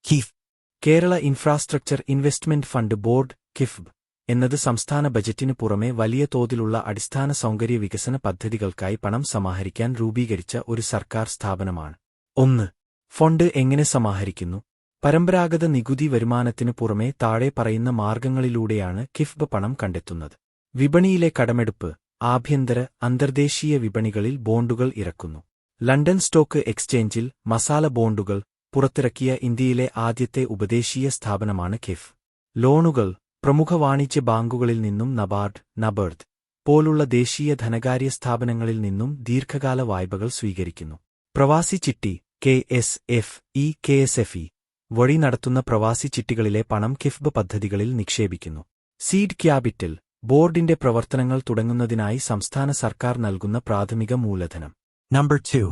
KIF Kerala infrastructure investment fund board KIIFB എന്നത് സംസ്ഥാന ബജറ്റിനു പുറമെ വലിയ തോതിലുള്ള അടിസ്ഥാന സൗകര്യ വികസന പദ്ധതികൾക്കായി പണം സമാഹരിക്കാൻ രൂപീകരിച്ച ഒരു സർക്കാർ സ്ഥാപനമാണ്. 1. ഫണ്ട് എങ്ങനെ സമാഹരിക്കുന്നു? പരമ്പരാഗത നികുതി വരുമാനത്തിനു പുറമെ താഴെ പറയുന്ന മാർഗങ്ങളിലൂടെയാണ് കിഫ്ബ് പണം കണ്ടെത്തുന്നത്. വിപണിയിലെ കടമെടുപ്പ്. ആഭ്യന്തര, അന്തർദേശീയ വിപണികളിൽ ബോണ്ടുകൾ ഇറക്കുന്നു. ലണ്ടൻ സ്റ്റോക്ക് എക്സ്ചേഞ്ചിൽ മസാല ബോണ്ടുകൾ പുറത്തിറക്കിയ ഇന്ത്യയിലെ ആദ്യത്തെ ഉപദേശീയ സ്ഥാപനമാണ് കിഫ്. ലോണുകൾ. പ്രമുഖ വാണിജ്യ ബാങ്കുകളിൽ നിന്നും നബാർഡ് പോലുള്ള ദേശീയ ധനകാര്യ സ്ഥാപനങ്ങളിൽ നിന്നും ദീർഘകാല വായ്പകൾ സ്വീകരിക്കുന്നു. പ്രവാസി ചിട്ടി KSFE വഴി നടത്തുന്ന പ്രവാസി ചിട്ടികളിലെ പണം കിഫ്ബ് പദ്ധതികളിൽ നിക്ഷേപിക്കുന്നു. Seed capital. ബോർഡിന്റെ പ്രവർത്തനങ്ങൾ തുടങ്ങുന്നതിനായി സംസ്ഥാന സർക്കാർ നൽകുന്ന പ്രാഥമിക മൂലധനം. Number 2.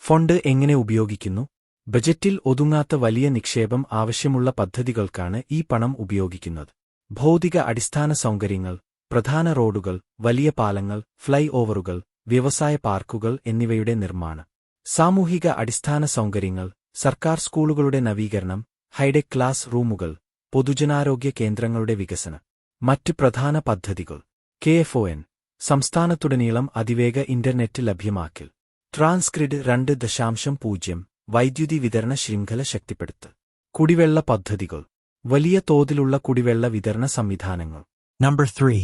ഫണ്ട് എങ്ങനെ ഉപയോഗിക്കുന്നു? ബജറ്റിൽ ഒതുങ്ങാത്ത വലിയ നിക്ഷേപം ആവശ്യമുള്ള പദ്ധതികൾക്കാണ് ഈ പണം ഉപയോഗിക്കുന്നത്. ഭൗതിക അടിസ്ഥാന സൗകര്യങ്ങൾ. പ്രധാന റോഡുകൾ, വലിയ പാലങ്ങൾ, ഫ്ലൈ ഓവറുകൾ, വ്യവസായ പാർക്കുകൾ എന്നിവയുടെ നിർമ്മാണം. സാമൂഹിക അടിസ്ഥാന സൗകര്യങ്ങൾ. സർക്കാർ സ്കൂളുകളുടെ നവീകരണം, ഹൈടെക് ക്ലാസ് റൂമുകൾ, പൊതുജനാരോഗ്യ കേന്ദ്രങ്ങളുടെ വികസനം. മറ്റ് പ്രധാന പദ്ധതികൾ. KFON. സംസ്ഥാനത്തുടനീളം അതിവേഗ ഇന്റർനെറ്റ് ലഭ്യമാക്കൽ. ട്രാൻസ്ഗ്രിഡ് 2.0. വൈദ്യുതി വിതരണ ശൃംഖല ശക്തിപ്പെടുത്തൽ. കുടിവെള്ള പദ്ധതികൾ. വലിയ തോതിലുള്ള കുടിവെള്ള വിതരണ സംവിധാനങ്ങൾ. Number 3.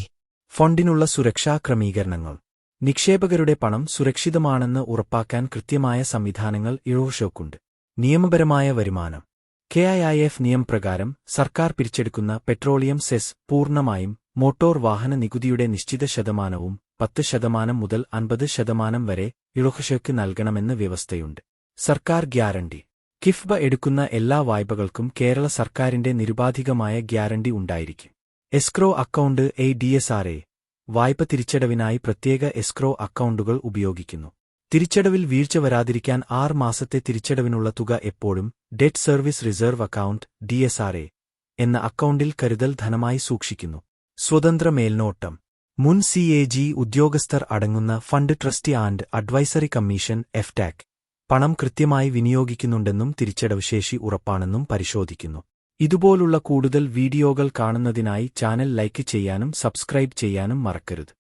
ഫണ്ടിനുള്ള സുരക്ഷാ ക്രമീകരണങ്ങൾ. നിക്ഷേപകരുടെ പണം സുരക്ഷിതമാണെന്ന് ഉറപ്പാക്കാൻ കൃത്യമായ സംവിധാനങ്ങൾ ഇഴോഷോക്കുണ്ട്. നിയമപരമായ വരുമാനം. KIF നിയമപ്രകാരം സർക്കാർ പിരിച്ചെടുക്കുന്ന പെട്രോളിയം സെസ് പൂർണ്ണമായും മോട്ടോർ വാഹന നികുതിയുടെ നിശ്ചിത ശതമാനവും 10% മുതൽ 50% വരെ ഇഴോഷോക്ക് നൽകണമെന്ന് വ്യവസ്ഥയുണ്ട്. സർക്കാർ ഗ്യാരണ്ടി. കിഫ്ബ് എടുക്കുന്ന എല്ലാ വായ്പകൾക്കും കേരള സർക്കാരിന്റെ നിരുപാധികമായ ഗ്യാരണ്ടി ഉണ്ടായിരിക്കും. Escrow account DSRA. വായ്പ തിരിച്ചടവിനായി പ്രത്യേക എസ്ക്രോ അക്കൗണ്ടുകൾ ഉപയോഗിക്കുന്നു. തിരിച്ചടവിൽ വീഴ്ച വരാതിരിക്കാൻ 6 മാസത്തെ തിരിച്ചടവിനുള്ള തുക എപ്പോഴും debt service reserve account DSRA എന്ന അക്കൗണ്ടിൽ കരുതൽ ധനമായി സൂക്ഷിക്കുന്നു. സ്വതന്ത്ര മേൽനോട്ടം. മുൻ CAG ഉദ്യോഗസ്ഥർ അടങ്ങുന്ന fund trustee and advisory commission FTAC പണം കൃത്യമായി വിനിയോഗിക്കുന്നുണ്ടെന്നും തിരിച്ചടവ് ശേഷി ഉറപ്പാണെന്നും പരിശോധിക്കുന്നു. ഇതുപോലുള്ള കൂടുതൽ വീഡിയോകൾ കാണുന്നതിനായി ചാനൽ ലൈക്ക് ചെയ്യാനും സബ്സ്ക്രൈബ് ചെയ്യാനും മറക്കരുത്.